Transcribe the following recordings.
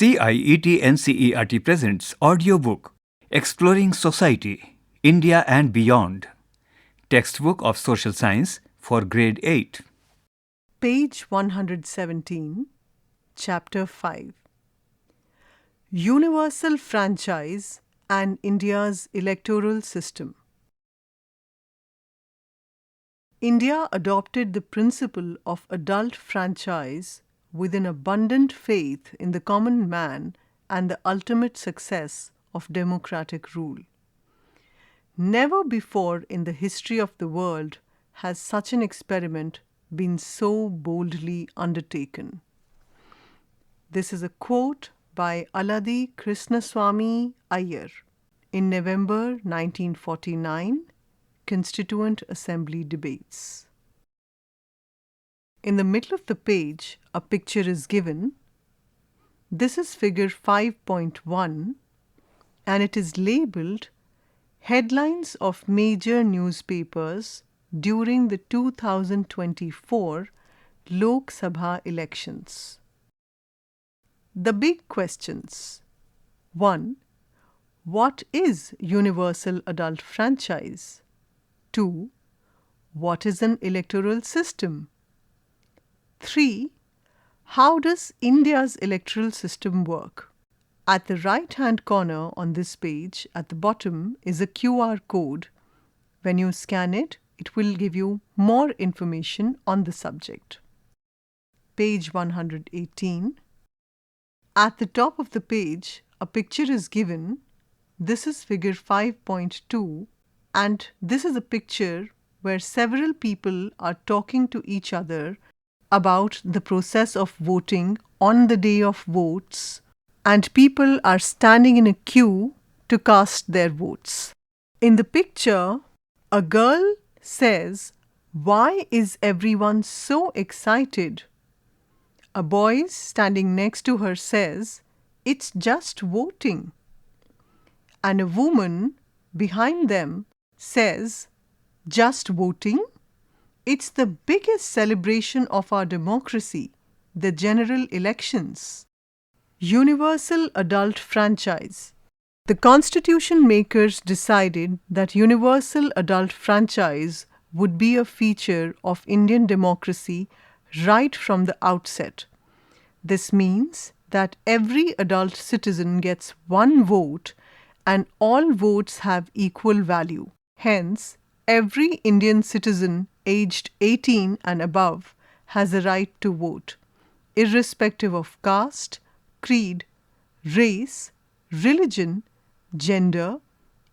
CIET NCERT presents Audiobook Exploring Society, India and Beyond. Textbook of Social Science for Grade 8. Page 117, Chapter 5. Universal Franchise and India's Electoral System. India adopted the principle of adult franchise with an abundant faith in the common man and the ultimate success of democratic rule. Never before in the history of the world has such an experiment been so boldly undertaken. This is a quote by Aladi Krishnaswamy Iyer in November 1949 Constituent Assembly debates. In the middle of the page, a picture is given. This is figure 5.1 and it is labeled Headlines of Major Newspapers during the 2024 Lok Sabha elections. The big questions. 1. What is universal adult franchise? 2. What is an electoral system? 3. How does India's electoral system work? At the right-hand corner on this page, at the bottom, is a QR code. When you scan it, it will give you more information on the subject. Page 118. At the top of the page, a picture is given. This is figure 5.2, and this is a picture where several people are talking to each other about the process of voting on the day of votes, and people are standing in a queue to cast their votes. In the picture, a girl says, "Why is everyone so excited?" A boy standing next to her says, "It's just voting." And a woman behind them says, "Just voting? It's the biggest celebration of our democracy, the general elections." Universal adult franchise. The constitution makers decided that universal adult franchise would be a feature of Indian democracy right from the outset. This means that every adult citizen gets one vote and all votes have equal value. Hence, every Indian citizen aged 18 and above has a right to vote, irrespective of caste, creed, race, religion, gender,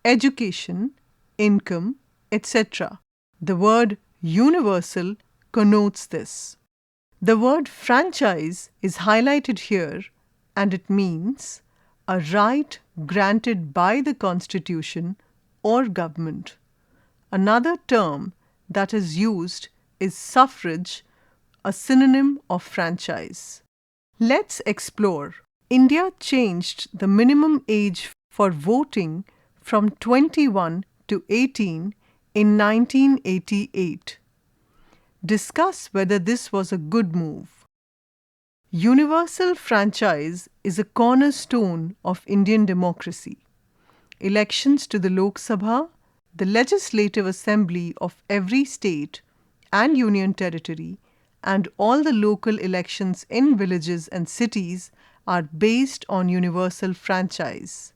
education, income, etc. The word universal connotes this. The word franchise is highlighted here, and it means a right granted by the Constitution or government. Another term that is used is suffrage, a synonym of franchise. Let's explore. India changed the minimum age for voting from 21 to 18 in 1988. Discuss whether this was a good move. Universal franchise is a cornerstone of Indian democracy. Elections to the Lok Sabha, the legislative assembly of every state and union territory, and all the local elections in villages and cities are based on universal franchise.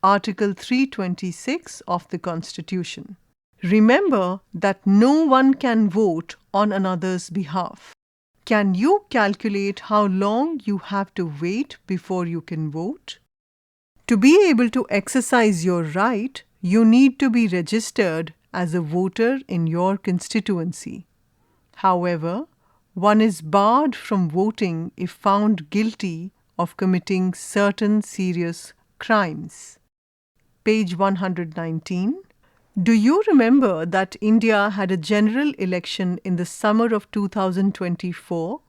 Article 326 of the Constitution. Remember that no one can vote on another's behalf. Can you calculate how long you have to wait before you can vote? To be able to exercise your right, you need to be registered as a voter in your constituency. However, one is barred from voting if found guilty of committing certain serious crimes. Page 119. Do you remember that India had a general election in the summer of 2024?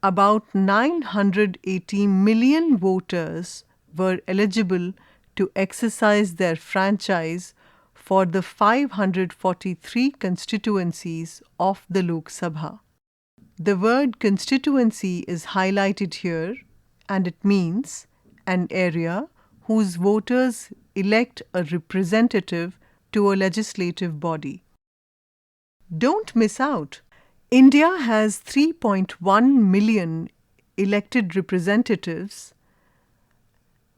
About 980 million voters were eligible to exercise their franchise for the 543 constituencies of the Lok Sabha. The word constituency is highlighted here, and it means an area whose voters elect a representative to a legislative body. Don't miss out. India has 3.1 million elected representatives.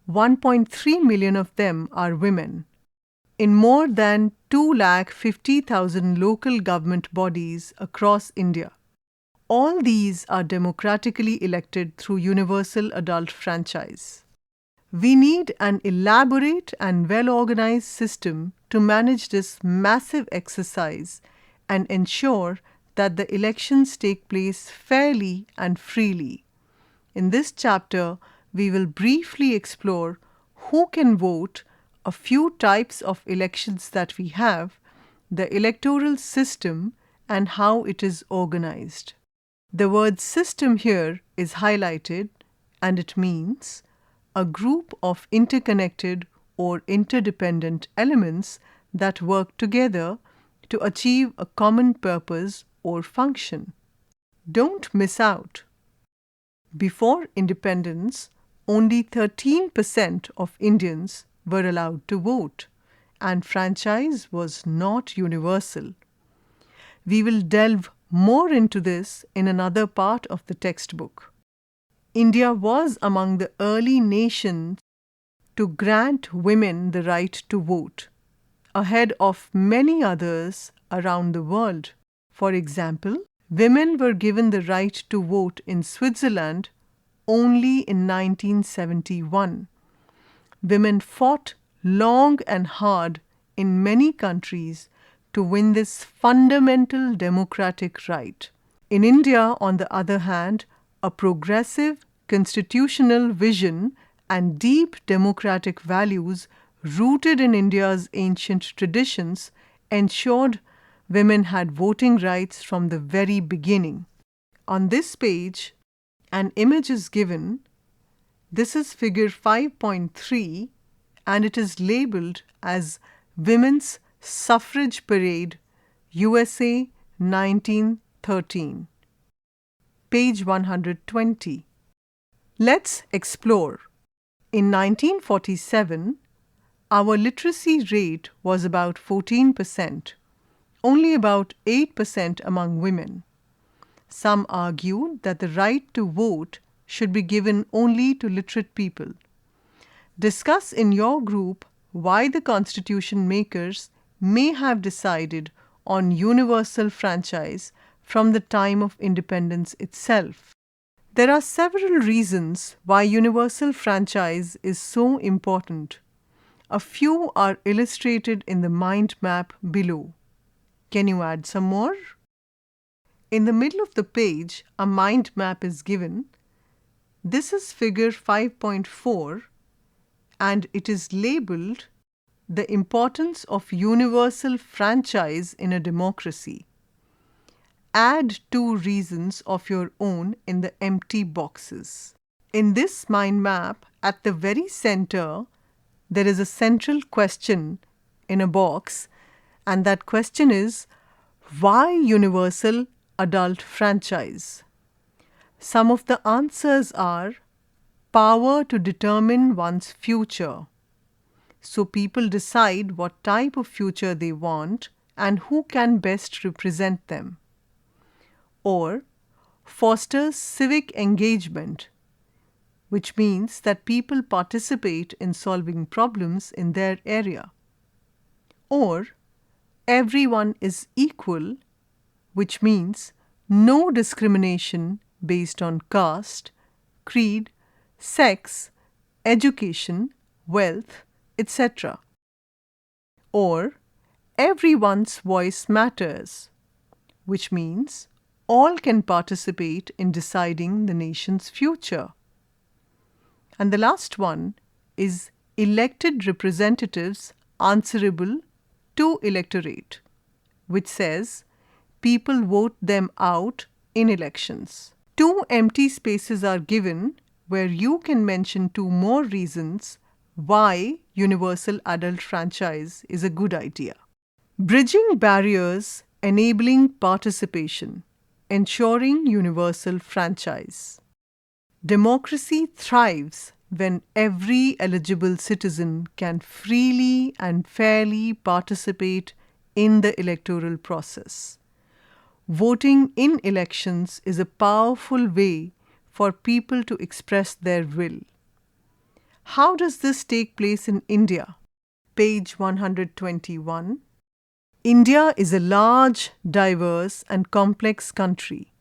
1.3 million of them are women. In more than 250,000 local government bodies across India. All these are democratically elected through universal adult franchise. We need an elaborate and well-organized system to manage this massive exercise and ensure that the elections take place fairly and freely. In this chapter, we will briefly explore who can vote, a few types of elections that we have, the electoral system, and how it is organized. The word system here is highlighted, and it means a group of interconnected or interdependent elements that work together to achieve a common purpose or function. Don't miss out. Before independence, only 13% of Indians were allowed to vote, and franchise was not universal. We will delve more into this in another part of the textbook. India was among the early nations to grant women the right to vote, ahead of many others around the world. For example, women were given the right to vote in Switzerland only in 1971. Women fought long and hard in many countries to win this fundamental democratic right. In India, on the other hand, a progressive constitutional vision and deep democratic values rooted in India's ancient traditions ensured women had voting rights from the very beginning. On this page, an image is given. This is figure 5.3 and it is labeled as Women's Suffrage Parade, USA 1913. Page 120. Let's explore. In 1947, our literacy rate was about 14%, only about 8% among women. Some argued that the right to vote should be given only to literate people. Discuss in your group why the constitution makers may have decided on universal franchise from the time of independence itself. There are several reasons why universal franchise is so important. A few are illustrated in the mind map below. Can you add some more? In the middle of the page, a mind map is given. This is figure 5.4 and it is labeled The Importance of Universal Franchise in a Democracy. Add 2 reasons of your own in the empty boxes. In this mind map, at the very center, there is a central question in a box, and that question is, why universal adult franchise? Some of the answers are power to determine one's future. So people decide what type of future they want and who can best represent them. Or fosters civic engagement, which means that people participate in solving problems in their area. Or everyone is equal, which means no discrimination based on caste, creed, sex, education, wealth, etc. Or everyone's voice matters, which means all can participate in deciding the nation's future. And the last one is elected representatives answerable to electorate, which says people vote them out in elections. 2 empty spaces are given where you can mention 2 more reasons why universal adult franchise is a good idea. Bridging barriers, enabling participation, ensuring universal franchise. Democracy thrives when every eligible citizen can freely and fairly participate in the electoral process. Voting in elections is a powerful way for people to express their will. How does this take place in India? Page 121. India is a large, diverse, and complex country.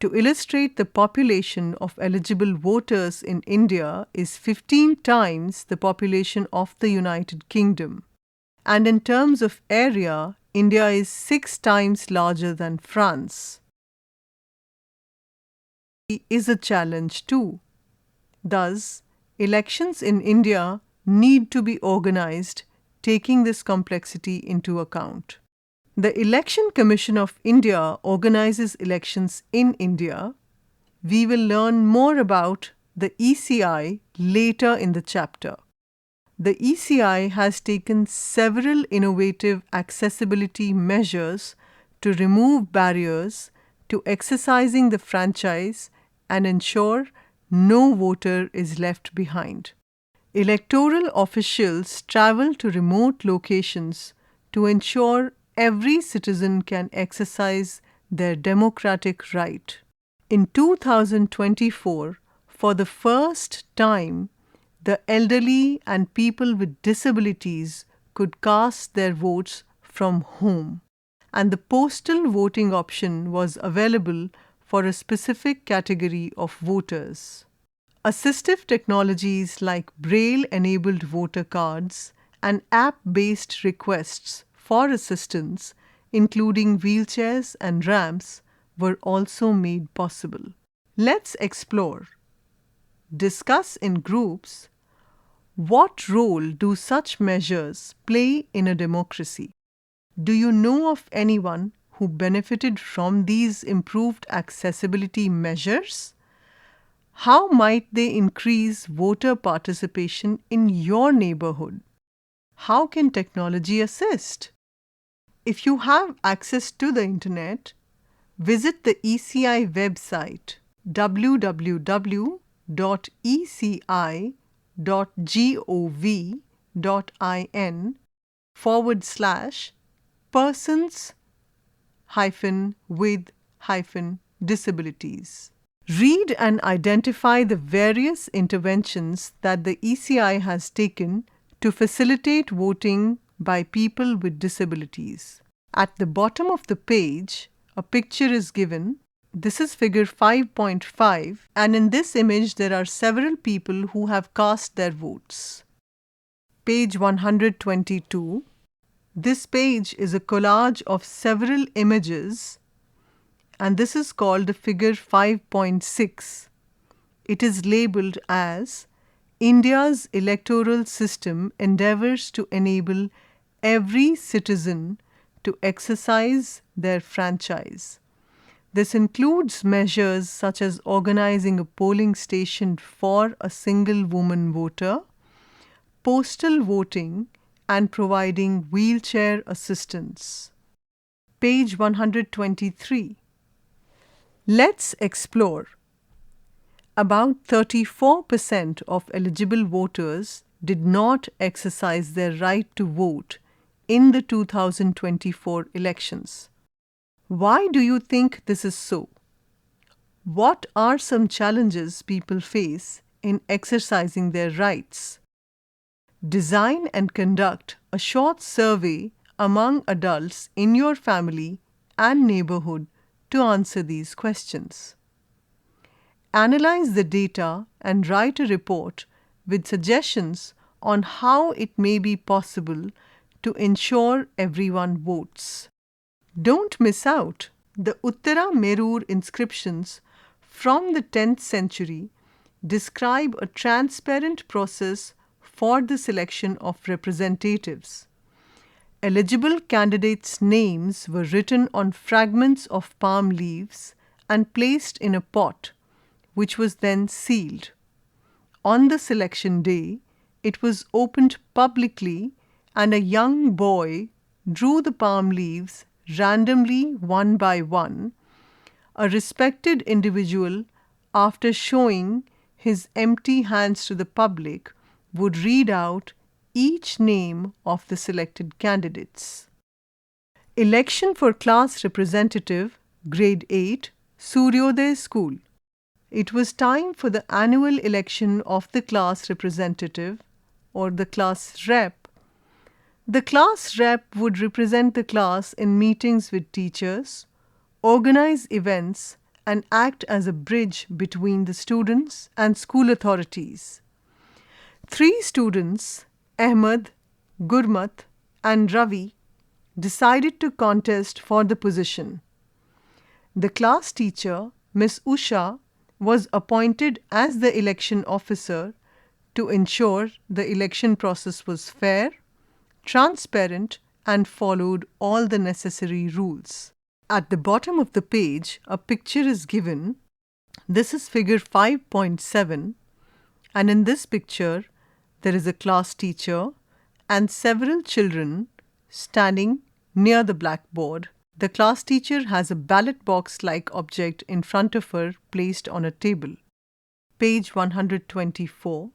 To illustrate, the population of eligible voters in India is 15 times the population of the United Kingdom. And in terms of area, India is 6 times larger than France. It is a challenge too. Thus, elections in India need to be organized taking this complexity into account. The Election Commission of India organizes elections in India. We will learn more about the ECI later in the chapter. The ECI has taken several innovative accessibility measures to remove barriers to exercising the franchise and ensure no voter is left behind. Electoral officials travel to remote locations to ensure every citizen can exercise their democratic right. In 2024, for the first time, the elderly and people with disabilities could cast their votes from home, and the postal voting option was available for a specific category of voters. Assistive technologies like Braille-enabled voter cards and app-based requests for assistance, including wheelchairs and ramps, were also made possible. Let's explore. Discuss in groups. What role do such measures play in a democracy? Do you know of anyone who benefited from these improved accessibility measures? How might they increase voter participation in your neighborhood? How can technology assist? If you have access to the internet, visit the ECI website www.eci.gov.in/persons-with-disabilities. Read and identify the various interventions that the ECI has taken to facilitate voting by people with disabilities. At the bottom of the page, a picture is given. This is figure 5.5, and in this image there are several people who have cast their votes. Page 122. This page is a collage of several images, and this is called the figure 5.6. It is labeled as India's electoral system endeavors to enable every citizen to exercise their franchise. This includes measures such as organizing a polling station for a single woman voter, postal voting, and providing wheelchair assistance. Page 123. Let's explore. About 34% of eligible voters did not exercise their right to vote in the 2024 elections. Why do you think this is so? What are some challenges people face in exercising their rights? Design and conduct a short survey among adults in your family and neighborhood to answer these questions. Analyze the data and write a report with suggestions on how it may be possible to ensure everyone votes. Don't miss out. The Uttara Merur inscriptions from the 10th century describe a transparent process for the selection of representatives. Eligible candidates' names were written on fragments of palm leaves and placed in a pot, which was then sealed. On the selection day, it was opened publicly, and a young boy drew the palm leaves randomly one by one. A respected individual, after showing his empty hands to the public, would read out each name of the selected candidates. Election for Class Representative, Grade 8, Suryoday School. It was time for the annual election of the class representative or the class rep. The class rep would represent the class in meetings with teachers, organize events, and act as a bridge between the students and school authorities. 3 students, Ahmed, Gurmat, and Ravi, decided to contest for the position. The class teacher, Miss Usha, was appointed as the election officer to ensure the election process was fair, transparent, and followed all the necessary rules. At the bottom of the page, a picture is given. This is figure 5.7, and in this picture, there is a class teacher and several children standing near the blackboard. The class teacher has a ballot box-like object in front of her placed on a table. Page 124.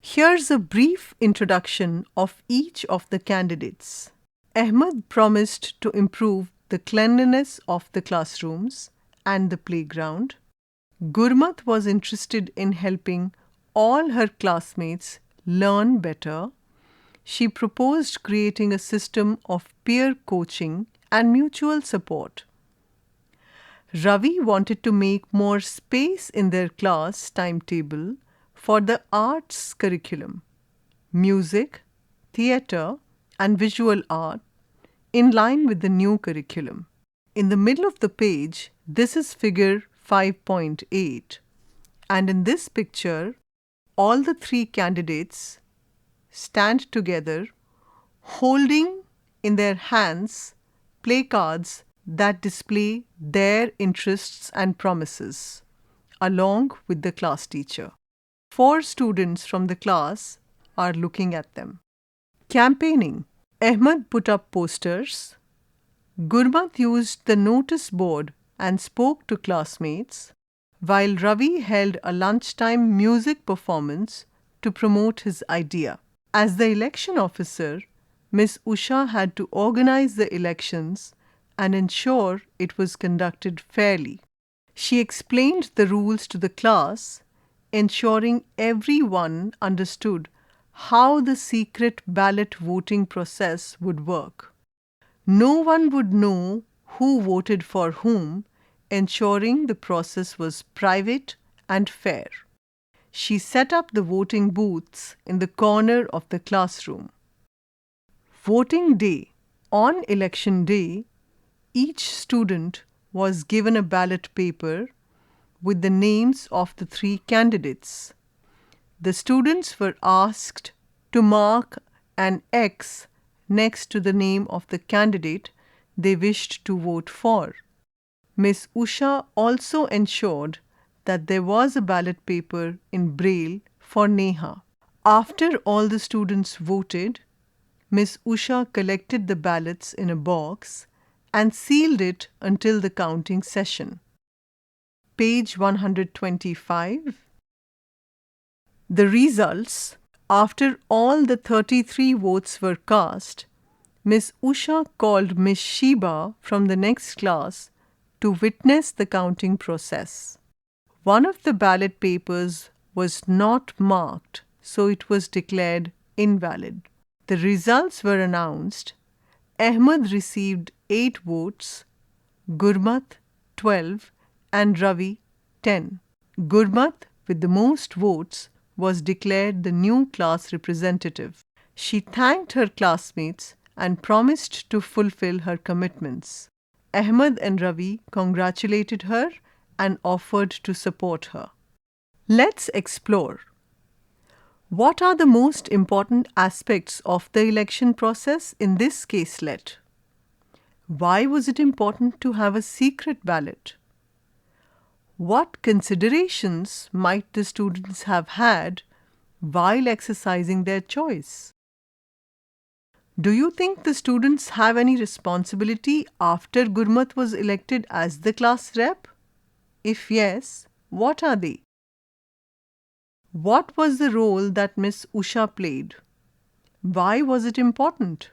Here's a brief introduction of each of the candidates. Ahmed promised to improve the cleanliness of the classrooms and the playground. Gurmat was interested in helping all her classmates learn better. She proposed creating a system of peer coaching and mutual support. Ravi wanted to make more space in their class timetable for the arts curriculum, music, theatre, and visual art, in line with the new curriculum. In the middle of the page, this is figure 5.8, and in this picture, all the 3 candidates stand together holding in their hands placards that display their interests and promises, along with the class teacher. 4 students from the class are looking at them. Campaigning. Ahmed put up posters. Gurmat used the notice board and spoke to classmates, while Ravi held a lunchtime music performance to promote his idea. As the election officer, Miss Usha had to organize the elections and ensure it was conducted fairly. She explained the rules to the class, ensuring everyone understood how the secret ballot voting process would work. No one would know who voted for whom, ensuring the process was private and fair. She set up the voting booths in the corner of the classroom. Voting day. On election day, each student was given a ballot paper with the names of the 3 candidates. The students were asked to mark an X next to the name of the candidate they wished to vote for. Miss Usha also ensured that there was a ballot paper in Braille for Neha. After all the students voted, Miss Usha collected the ballots in a box and sealed it until the counting session. Page 125. The results. After all the 33 votes were cast, Miss Usha called Miss Sheba from the next class to witness the counting process. One of the ballot papers was not marked, so it was declared invalid. The results were announced. Ahmed received 8 votes, Gurmat 12, and Ravi 10. Gurmat, with the most votes, was declared the new class representative. She thanked her classmates and promised to fulfill her commitments. Ahmed and Ravi congratulated her and offered to support her. Let's explore. What are the most important aspects of the election process in this caselet? Why was it important to have a secret ballot? What considerations might the students have had while exercising their choice? Do you think the students have any responsibility after Gurmat was elected as the class rep? If yes, what are they? What was the role that Miss Usha played? Why was it important?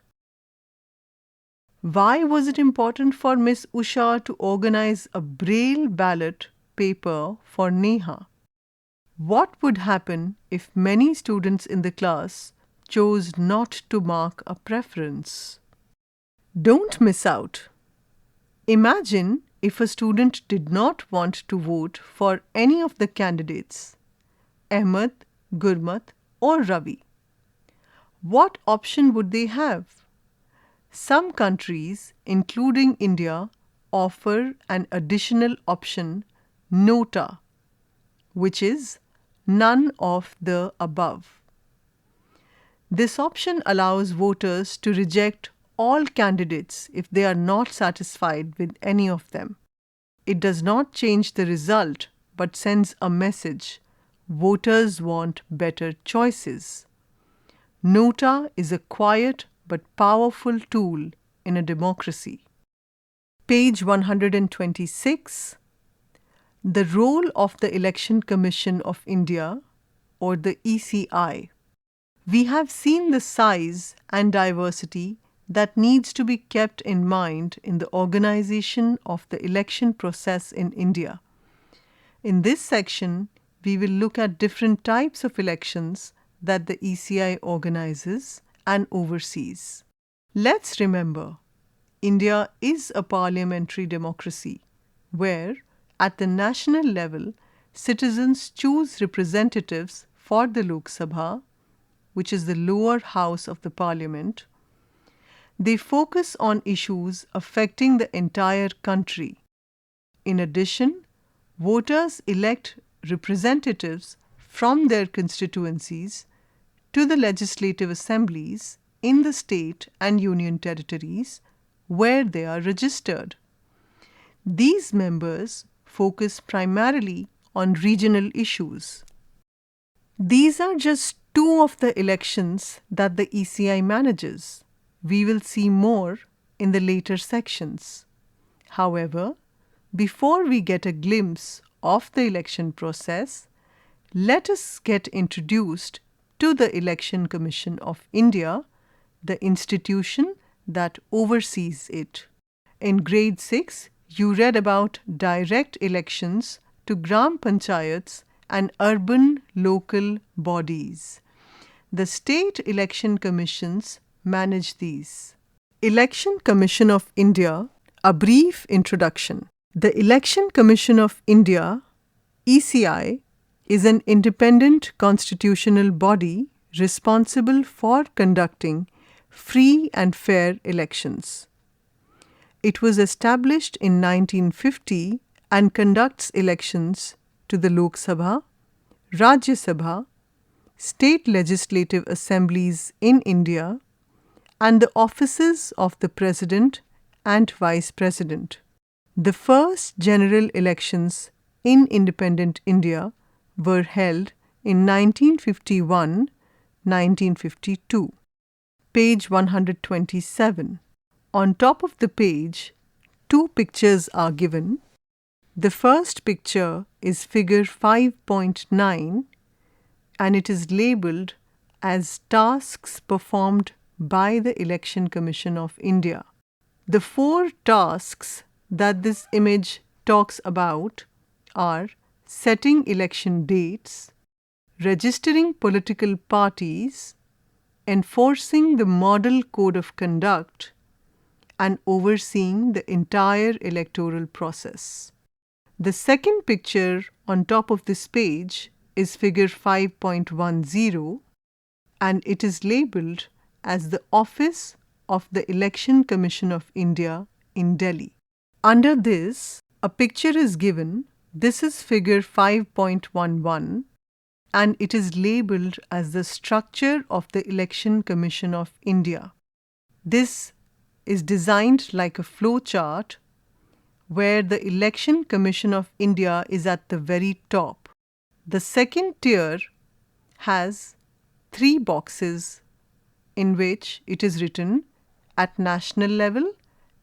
Why was it important for Miss Usha to organize a braille ballot paper for Neha? What would happen if many students in the class chose not to mark a preference? Don't miss out. Imagine if a student did not want to vote for any of the candidates, Ahmed, Gurmat, or Ravi. What option would they have? Some countries, including India, offer an additional option, nota, which is none of the above. This option allows voters to reject all candidates if they are not satisfied with any of them. It does not change the result but sends a message. Voters want better choices. Nota is a quiet but powerful tool in a democracy. Page 126. The role of the Election Commission of India, or the ECI. We have seen the size and diversity that needs to be kept in mind in the organization of the election process in India. In this section, we will look at different types of elections that the ECI organizes and oversees. Let's remember, India is a parliamentary democracy where, at the national level, citizens choose representatives for the Lok Sabha, which is the lower house of the parliament. They focus on issues affecting the entire country. In addition, voters elect representatives from their constituencies to the legislative assemblies in the state and union territories where they are registered. These members focus primarily on regional issues. These are just two of the elections that the ECI manages. We will see more in the later sections. However, before we get a glimpse of the election process, let us get introduced to the Election Commission of India, the institution that oversees it. In grade 6, you read about direct elections to Gram Panchayats and urban local bodies. The state election commissions manage these. Election Commission of India, a brief introduction. The Election Commission of India, ECI, is an independent constitutional body responsible for conducting free and fair elections. It was established in 1950 and conducts elections to the Lok Sabha, Rajya Sabha, state legislative assemblies in India, and the offices of the President and Vice President. The first general elections in independent India were held in 1951-1952. Page 127. On top of the page, two pictures are given. The first picture is figure 5.9 and it is labeled as tasks performed by the Election Commission of India. The four tasks that this image talks about are setting election dates, registering political parties, enforcing the model code of conduct, and overseeing the entire electoral process. The second picture on top of this page is figure 5.10 and it is labeled as the Office of the Election Commission of India in Delhi. Under this, a picture is given. This is figure 5.11 and it is labeled as the structure of the Election Commission of India. This is designed like a flow chart where the Election Commission of India is at the very top. The second tier has 3 boxes in which it is written at national level,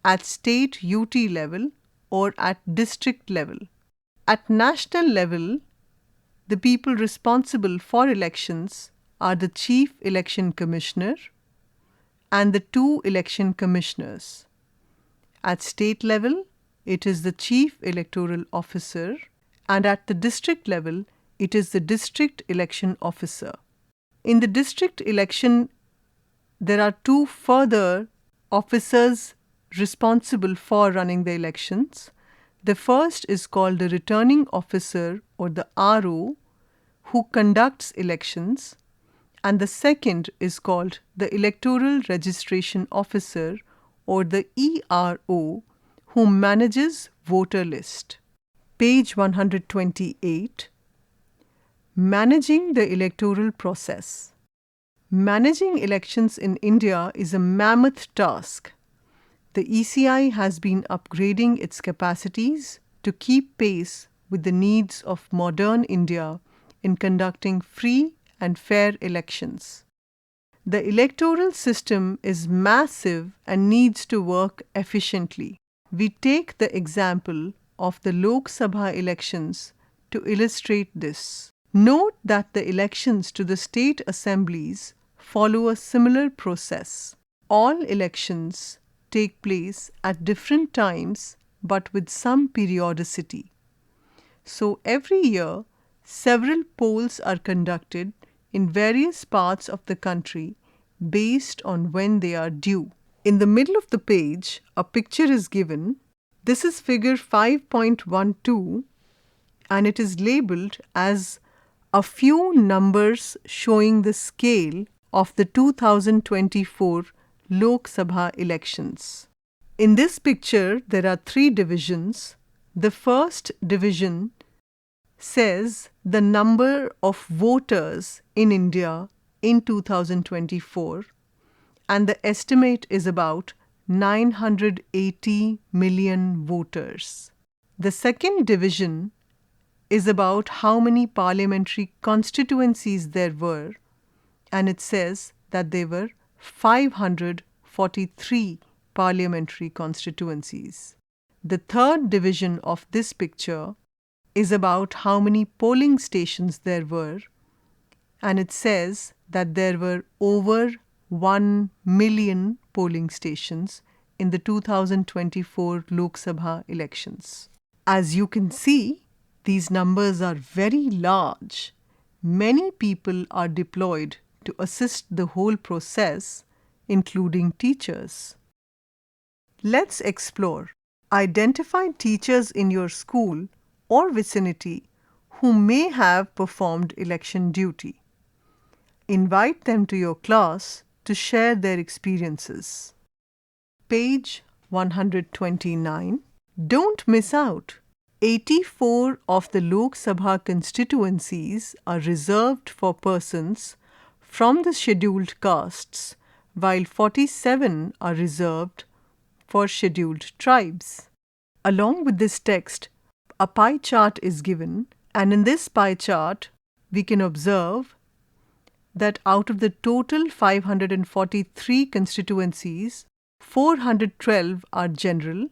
at state UT level, or at district level. At national level, The people responsible for elections are the Chief Election Commissioner and the 2 election commissioners. At state level, it is the Chief Electoral Officer, and at the district level, it is the District Election Officer. In the district election, there are 2 further officers responsible for running the elections. The first is called the Returning Officer or the RO, who conducts elections, and the second is called the Electoral Registration Officer or the ERO, who manages voter list. Page 128. Managing the electoral process. Managing elections in India is a mammoth task. The ECI has been upgrading its capacities to keep pace with the needs of modern India in conducting free and fair elections. The electoral system is massive and needs to work efficiently. We take the example of the Lok Sabha elections to illustrate this. Note that the elections to the state assemblies follow a similar process. All elections take place at different times but with some periodicity. So every year, several polls are conducted in various parts of the country based on when they are due. In the middle of the page, a picture is given. This is figure 5.12 and it is labeled as a few numbers showing the scale of the 2024 Lok Sabha elections. In this picture, there are 3 divisions. The first division says the number of voters in India in 2024, and the estimate is about 980 million voters. The second division is about how many parliamentary constituencies there were, and it says that there were 543 parliamentary constituencies. The third division of this picture is about how many polling stations there were, and it says that there were over 1 million polling stations in the 2024 Lok Sabha elections. As you can see, these numbers are very large. Many people are deployed to assist the whole process, including teachers. Let's explore. Identify teachers in your school or vicinity who may have performed election duty. Invite them to your class to share their experiences. Page 129. Don't miss out. 84 of the Lok Sabha constituencies are reserved for persons from the scheduled castes, while 47 are reserved for scheduled tribes. Along with this text, a pie chart is given, and in this pie chart, we can observe that out of the total 543 constituencies, 412 are general,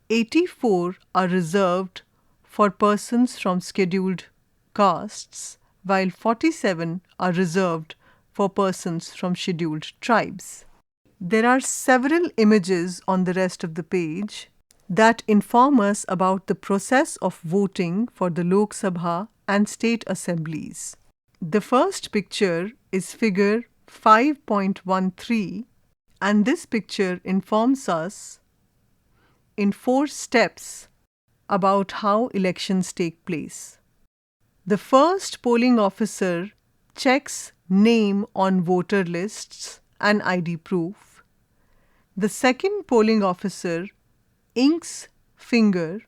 84 are reserved for persons from scheduled castes, while 47 are reserved for persons from scheduled tribes. There are several images on the rest of the page that inform us about the process of voting for the Lok Sabha and state assemblies. The first picture is figure 5.13, and this picture informs us in 4 steps about how elections take place. The first polling officer checks name on voter lists and ID proof. The second polling officer inks finger,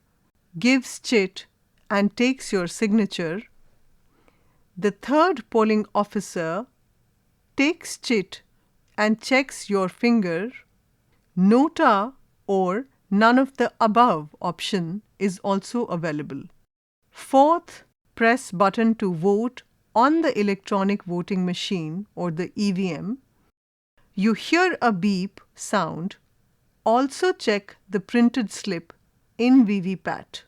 gives chit and takes your signature. The third polling officer takes chit and checks your finger. Nota or none of the above option is also available. Fourth, press button to vote on the electronic voting machine or the EVM. You hear a beep sound. Also check the printed slip in VVPAT.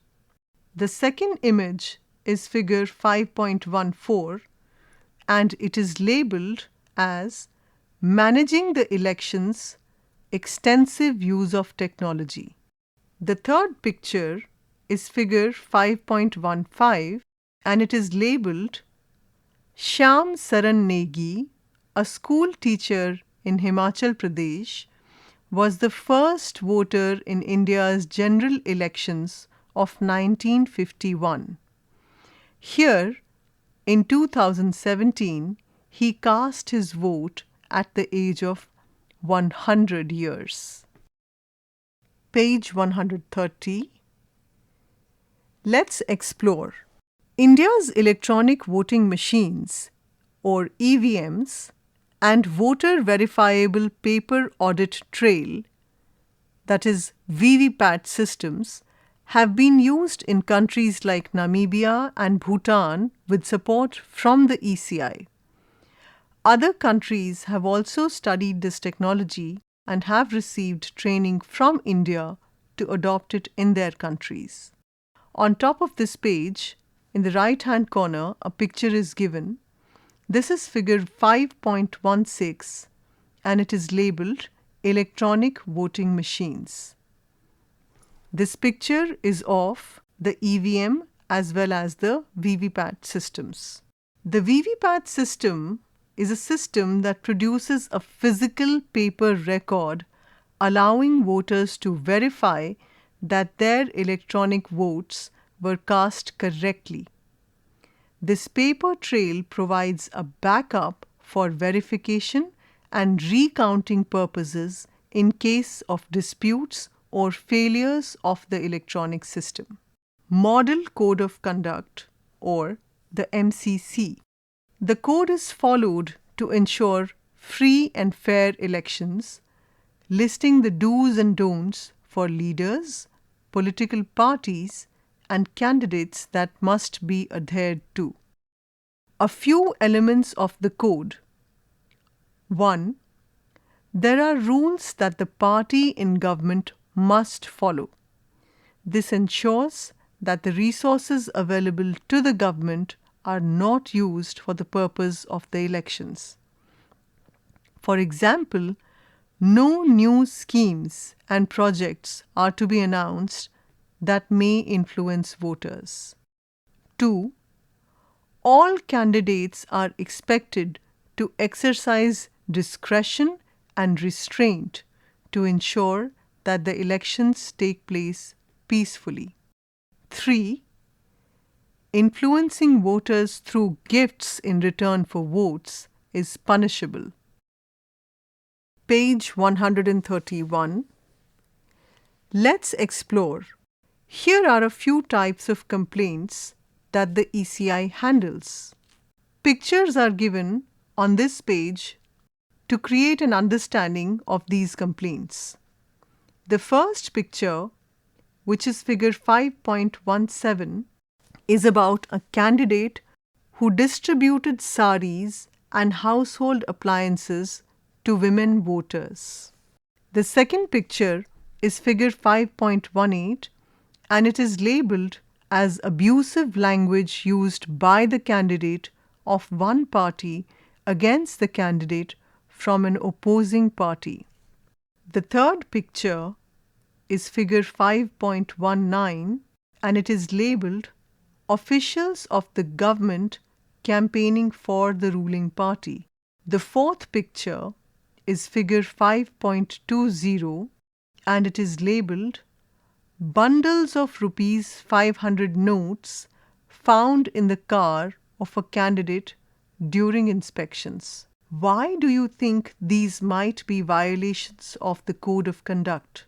The second image is figure 5.14 and it is labeled as Managing the Elections, Extensive Use of Technology. The third picture is figure 5.15 and it is labeled Shyam Saran Negi, a school teacher in Himachal Pradesh, was the first voter in India's general elections of 1951. Here, in 2017, he cast his vote at the age of 100 years. Page 130. Let's explore. India's electronic voting machines, or EVMs, and voter verifiable paper audit trail, that is VVPAT systems, have been used in countries like Namibia and Bhutan with support from the ECI. Other countries have also studied this technology and have received training from India to adopt it in their countries. On top of this page, in the right-hand corner, a picture is given. This is figure 5.16 and it is labeled Electronic Voting Machines. This picture is of the EVM as well as the VVPAT systems. The VVPAT system is a system that produces a physical paper record allowing voters to verify that their electronic votes were cast correctly. This paper trail provides a backup for verification and recounting purposes in case of disputes or failures of the electronic system. Model Code of Conduct, or the MCC. The code is followed to ensure free and fair elections, listing the do's and don'ts for leaders, political parties, and candidates that must be adhered to. A few elements of the code. 1. There are rules that the party in government must follow. This ensures that the resources available to the government are not used for the purpose of the elections. For example, no new schemes and projects are to be announced that may influence voters. 2. All candidates are expected to exercise discretion and restraint to ensure that the elections take place peacefully. 3. Influencing voters through gifts in return for votes is punishable. Page 131. Let's explore. Here are a few types of complaints that the ECI handles. Pictures are given on this page to create an understanding of these complaints. The first picture, which is figure 5.17, is about a candidate who distributed saris and household appliances to women voters. The second picture is figure 5.18 and it is labeled as abusive language used by the candidate of one party against the candidate from an opposing party. The third picture is figure 5.19 and it is labeled Officials of the Government Campaigning for the Ruling Party. The fourth picture is figure 5.20 and it is labeled Bundles of Rs 500 notes found in the car of a candidate during inspections. Why do you think these might be violations of the Code of Conduct?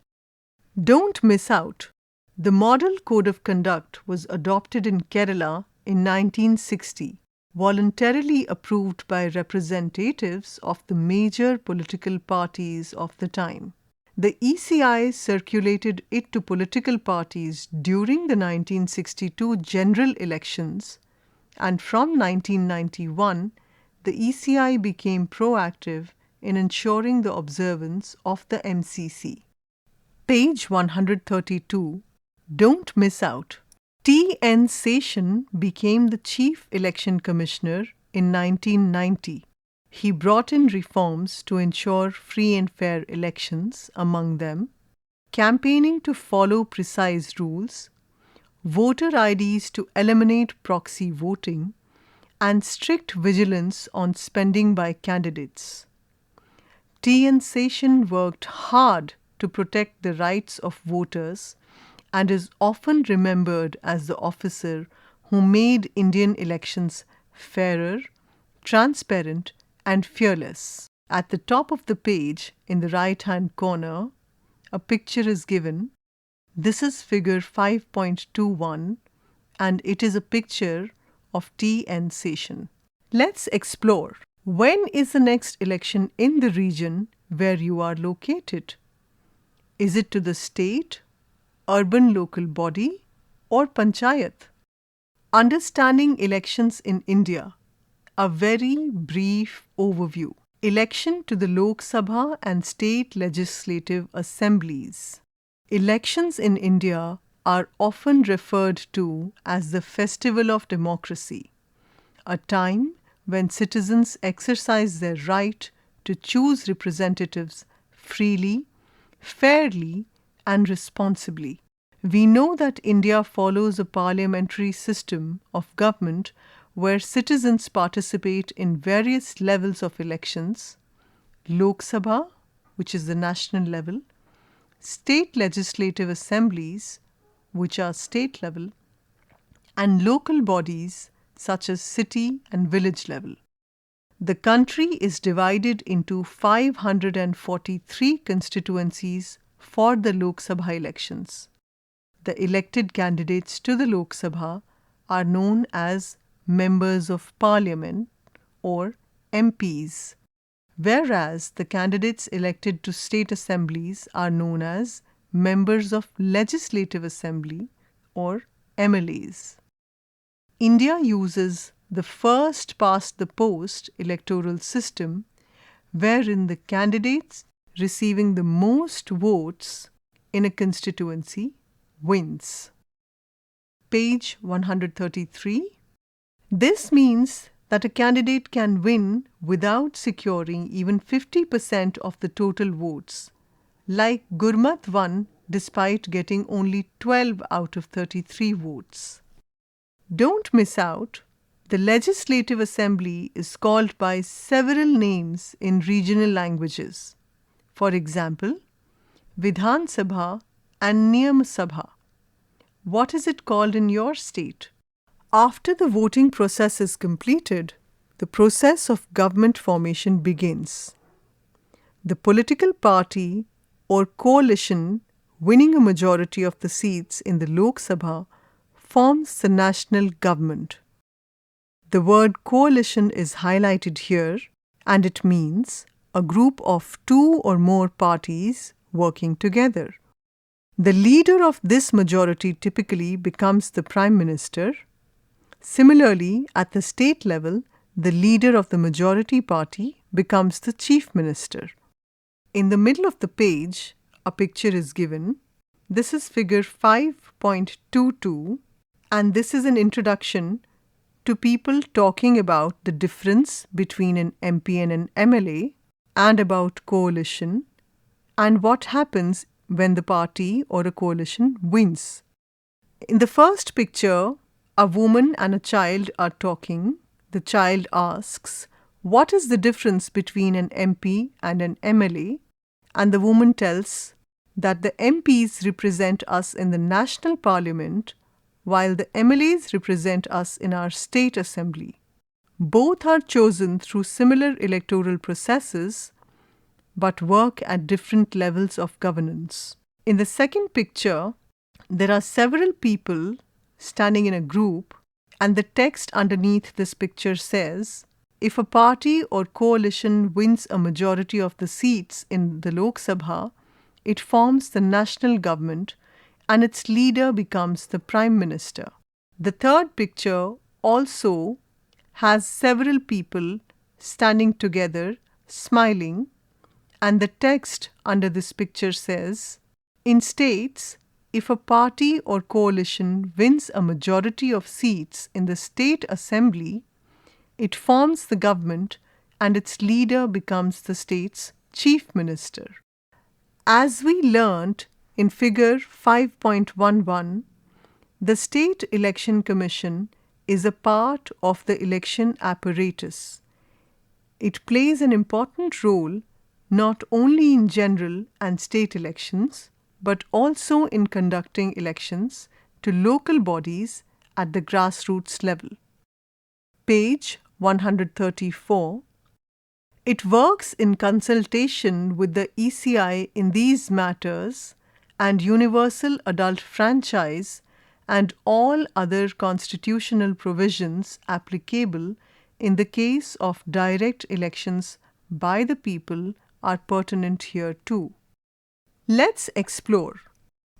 Don't miss out. The Model Code of Conduct was adopted in Kerala in 1960, voluntarily approved by representatives of the major political parties of the time. The ECI circulated it to political parties during the 1962 general elections, and from 1991, the ECI became proactive in ensuring the observance of the MCC. Page 132. Don't miss out. T.N. Seshan became the Chief Election Commissioner in 1990. He brought in reforms to ensure free and fair elections, among them campaigning to follow precise rules, voter IDs to eliminate proxy voting, and strict vigilance on spending by candidates. T.N. Seshan worked hard to protect the rights of voters and is often remembered as the officer who made Indian elections fairer, transparent, and fearless. At the top of the page, in the right-hand corner, a picture is given. This is figure 5.21 and it is a picture of T.N. Seshan. Let's explore. When is the next election in the region where you are located? Is it to the state, urban local body, or panchayat? Understanding elections in India. A very brief overview. Election to the Lok Sabha and state legislative assemblies. Elections in India are often referred to as the festival of democracy, a time when citizens exercise their right to choose representatives freely, fairly, and responsibly. We know that India follows a parliamentary system of government where citizens participate in various levels of elections: Lok Sabha, which is the national level, state legislative assemblies, which are state level, and local bodies such as city and village level. The country is divided into 543 constituencies for the Lok Sabha elections. The elected candidates to the Lok Sabha are known as Members of Parliament or MPs, whereas the candidates elected to state assemblies are known as Members of Legislative Assembly or MLAs. India uses the first past the post electoral system, wherein the candidates receiving the most votes in a constituency wins. Page 133. This means that a candidate can win without securing even 50% of the total votes, like Gurmat won despite getting only 12 out of 33 votes. Don't miss out. The Legislative Assembly is called by several names in regional languages. For example, Vidhan Sabha and Niyam Sabha. What is it called in your state? After the voting process is completed, the process of government formation begins. The political party or coalition winning a majority of the seats in the Lok Sabha forms the national government. The word coalition is highlighted here, and it means a group of two or more parties working together. The leader of this majority typically becomes the Prime Minister. Similarly, at the state level, the leader of the majority party becomes the Chief Minister. In the middle of the page, a picture is given. This is figure 5.22, and this is an introduction to people talking about the difference between an MP and an MLA, and about coalition, and what happens when the party or a coalition wins. In the first picture, a woman and a child are talking. The child asks, "What is the difference between an MP and an MLA?" And the woman tells that the MPs represent us in the national parliament, while the MLAs represent us in our state assembly. Both are chosen through similar electoral processes, but work at different levels of governance. In the second picture, there are several people standing in a group, and the text underneath this picture says, if a party or coalition wins a majority of the seats in the Lok Sabha, it forms the national government and its leader becomes the Prime Minister. The third picture also has several people standing together, smiling, and the text under this picture says, in states, if a party or coalition wins a majority of seats in the state assembly, it forms the government and its leader becomes the state's chief minister. As we learnt in figure 5.11, the State Election Commission is a part of the election apparatus. It plays an important role not only in general and state elections, but also in conducting elections to local bodies at the grassroots level. Page 134. It works in consultation with the ECI in these matters and universal adult franchise and all other constitutional provisions applicable in the case of direct elections by the people are pertinent here too. Let's explore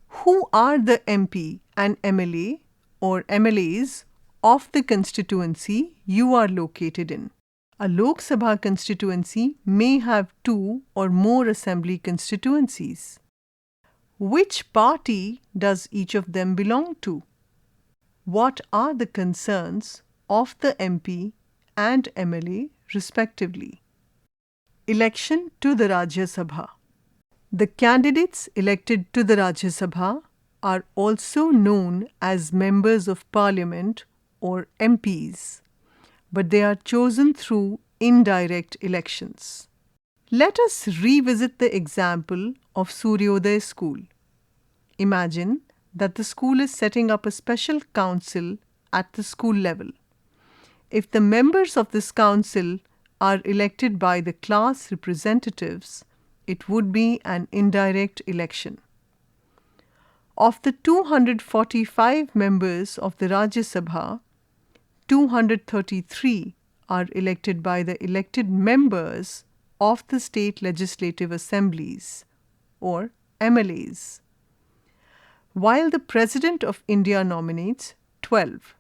who are the MP and MLA or MLAs of the constituency you are located in. A Lok Sabha constituency may have 2 or more assembly constituencies. Which party does each of them belong to? What are the concerns of the MP and MLA respectively? Election to the Rajya Sabha. The candidates elected to the Rajya Sabha are also known as members of parliament or MPs, but they are chosen through indirect elections. Let us revisit the example of Suryodaya School. Imagine that the school is setting up a special council at the school level. If the members of this council are elected by the class representatives, it would be an indirect election. Of the 245 members of the Rajya Sabha, 233 are elected by the elected members of the state legislative assemblies or MLAs, while the President of India nominates 12.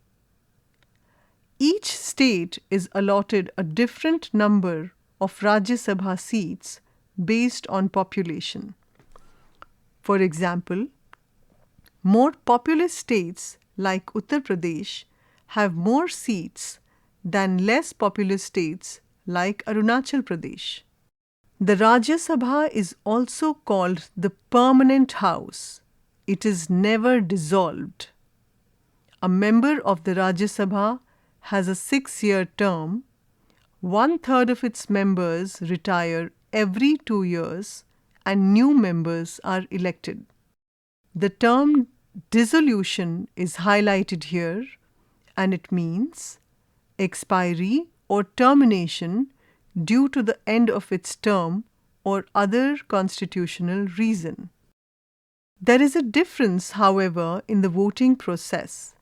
Each state is allotted a different number of Rajya Sabha seats based on population. For example, more populous states like Uttar Pradesh have more seats than less populous states like Arunachal Pradesh. The Rajya Sabha is also called the permanent house. It is never dissolved. A member of the Rajya Sabha has a 6-year term. 1/3 of its members retire every 2 years and new members are elected. The term dissolution is highlighted here, and it means expiry or termination due to the end of its term or other constitutional reason. There is a difference, however, in the voting process.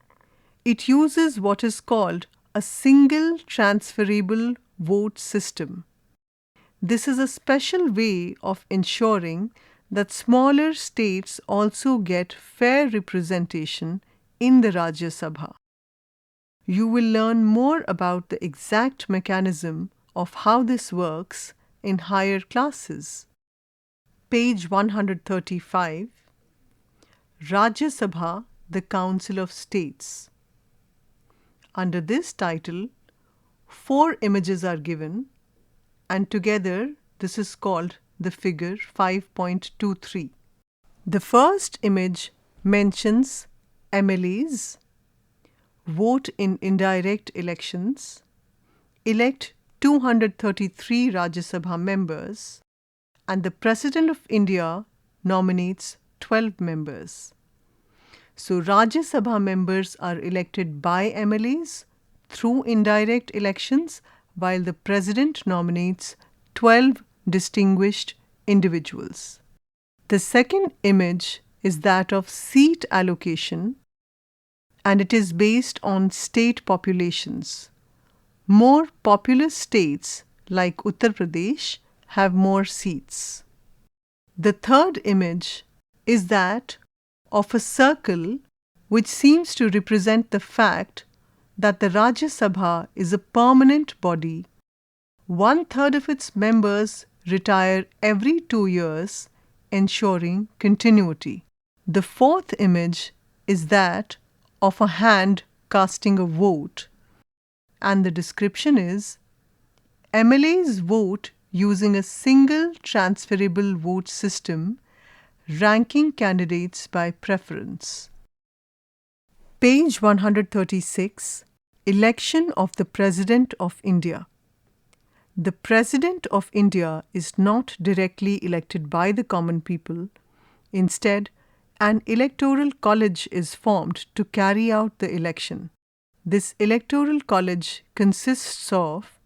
It uses what is called a single transferable vote system. This is a special way of ensuring that smaller states also get fair representation in the Rajya Sabha. You will learn more about the exact mechanism of how this works in higher classes. Page 135. Rajya Sabha, the Council of States. Under this title, 4 images are given, and together this is called the figure 5.23. The first image mentions MLAs, vote in indirect elections, elect 233 Rajya Sabha members, and the President of India nominates 12 members. So Rajya Sabha members are elected by MLAs through indirect elections, while the President nominates 12 distinguished individuals. The second image is that of seat allocation, and it is based on state populations. More populous states like Uttar Pradesh have more seats. The third image is that of a circle which seems to represent the fact that the Rajya Sabha is a permanent body. 1/3 of its members retire every 2 years, ensuring continuity. The fourth image is that of a hand casting a vote, and the description is MLAs vote using a single transferable vote system, ranking candidates by preference. Page 136, Election of the President of India. The President of India is not directly elected by the common people. Instead, an electoral college is formed to carry out the election. This electoral college consists of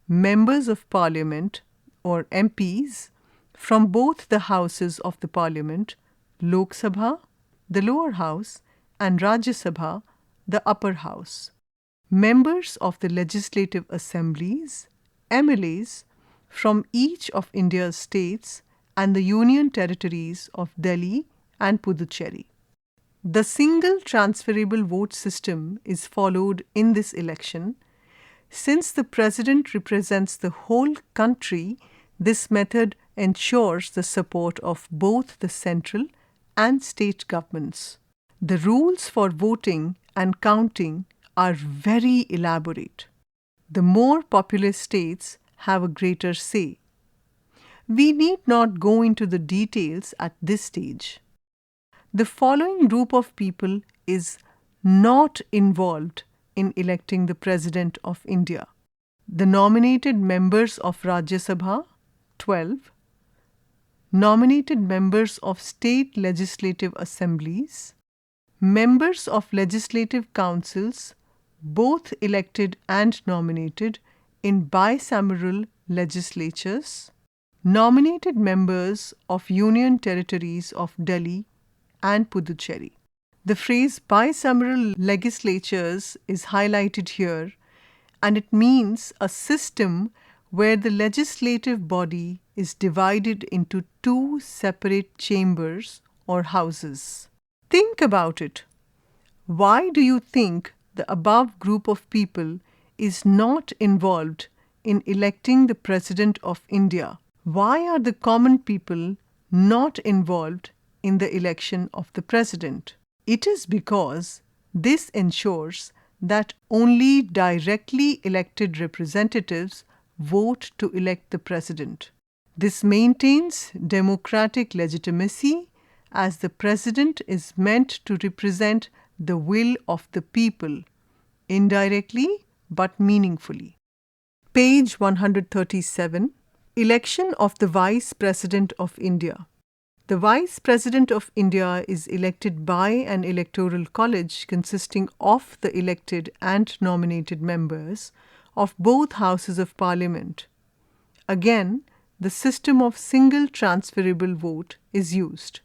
members of parliament or MPs from both the houses of the parliament, Lok Sabha, the lower house, and Rajya Sabha, the upper house. Members of the legislative assemblies, MLAs, from each of India's states and the union territories of Delhi and Puducherry. The single transferable vote system is followed in this election. Since the president represents the whole country, this method ensures the support of both the central and state governments. The rules for voting and counting are very elaborate. The more populous states have a greater say. We need not go into the details at this stage. The following group of people is not involved in electing the President of India: the nominated members of Rajya Sabha, 12, nominated members of state legislative assemblies, members of legislative councils, both elected and nominated in bicameral legislatures, nominated members of union territories of Delhi and Puducherry. The phrase bicameral legislatures is highlighted here, and it means a system where the legislative body is divided into two separate chambers or houses. Think about it. Why do you think the above group of people is not involved in electing the President of India? Why are the common people not involved in the election of the President? It is because this ensures that only directly elected representatives vote to elect the President. This maintains democratic legitimacy, as the President is meant to represent the will of the people, indirectly but meaningfully. Page 137, Election of the Vice President of India. The Vice President of India is elected by an electoral college consisting of the elected and nominated members of both houses of parliament. Again, the system of single transferable vote is used.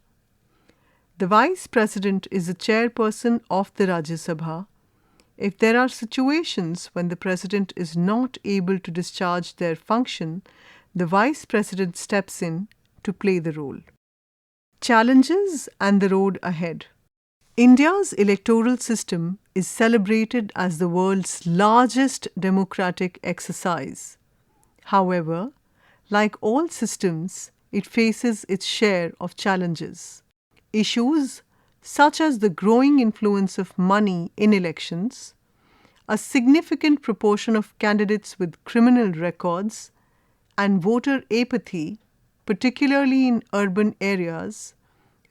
The Vice President is the chairperson of the Rajya Sabha. If there are situations when the President is not able to discharge their function, the Vice President steps in to play the role. Challenges and the road ahead. India's electoral system is celebrated as the world's largest democratic exercise. However, like all systems, it faces its share of challenges. Issues such as the growing influence of money in elections, a significant proportion of candidates with criminal records, and voter apathy, particularly in urban areas,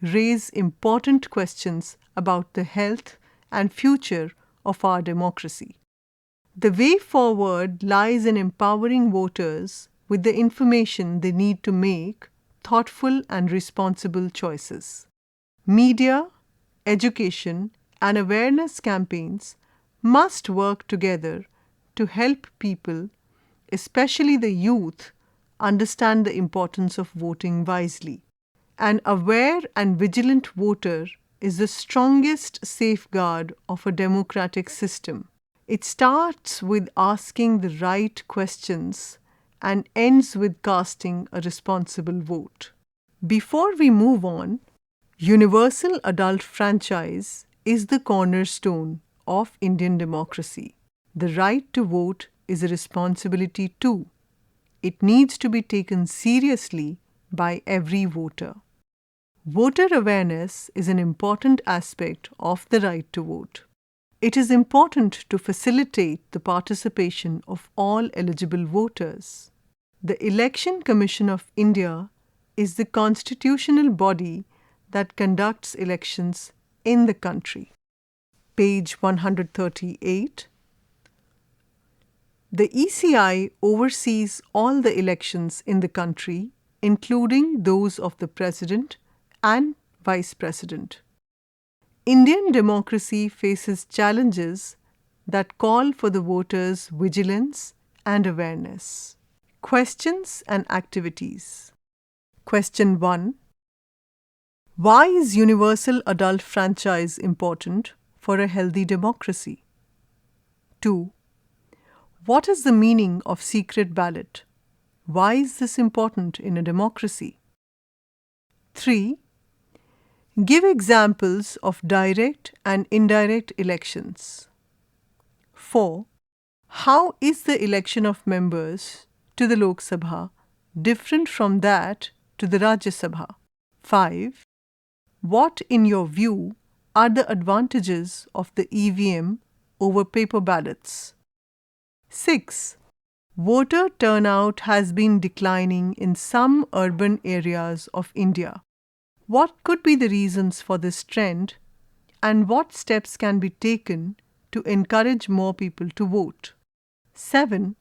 raise important questions about the health and future of our democracy. The way forward lies in empowering voters with the information they need to make thoughtful and responsible choices. Media, education, and awareness campaigns must work together to help people, especially the youth, understand the importance of voting wisely. An aware and vigilant voter is the strongest safeguard of a democratic system. It starts with asking the right questions and ends with casting a responsible vote. Before we move on, universal adult franchise is the cornerstone of Indian democracy. The right to vote is a responsibility too. It needs to be taken seriously by every voter. Voter awareness is an important aspect of the right to vote. It is important to facilitate the participation of all eligible voters. The Election Commission of India is the constitutional body that conducts elections in the country. Page 138. The ECI oversees all the elections in the country, including those of the President and Vice President. Indian democracy faces challenges that call for the voters' vigilance and awareness. Questions and activities. Question 1. Why is universal adult franchise important for a healthy democracy? 2. What is the meaning of secret ballot? Why is this important in a democracy? 3. Give examples of direct and indirect elections. 4. How is the election of members to the Lok Sabha different from that to the Rajya Sabha? 5. What, in your view, are the advantages of the EVM over paper ballots? 6. Voter turnout has been declining in some urban areas of India. What could be the reasons for this trend, and what steps can be taken to encourage more people to vote? 7.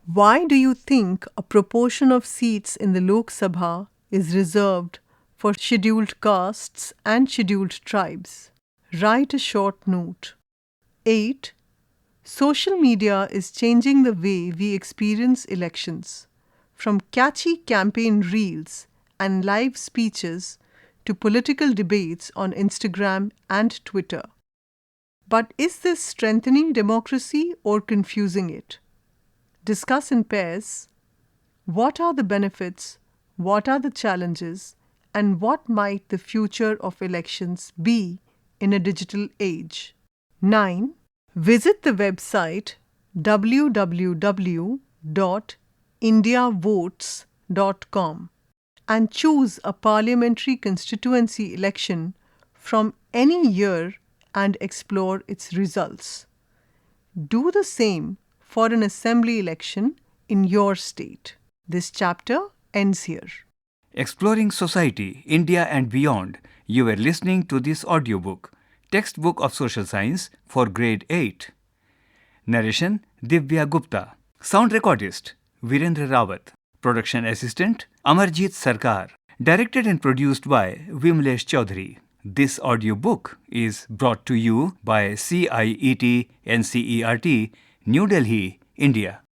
Why do you think a proportion of seats in the Lok Sabha is reserved for scheduled castes and scheduled tribes? Write a short note. 8. Social media is changing the way we experience elections, from catchy campaign reels and live speeches to political debates on Instagram and Twitter. But is this strengthening democracy or confusing it? Discuss in pairs. What are the benefits, what are the challenges, and what might the future of elections be in a digital age? 9. Visit the website www.indiavotes.com and choose a parliamentary constituency election from any year and explore its results. Do the same for an assembly election in your state. This chapter ends here. Exploring Society, India and Beyond. You were listening to this audiobook, Textbook of Social Science for Grade 8. Narration Divya Gupta. Sound recordist Virendra Rawat. Production assistant Amarjit Sarkar. Directed and produced by Vimlesh Chaudhary. This audiobook is brought to you by CIET NCERT, New Delhi, India.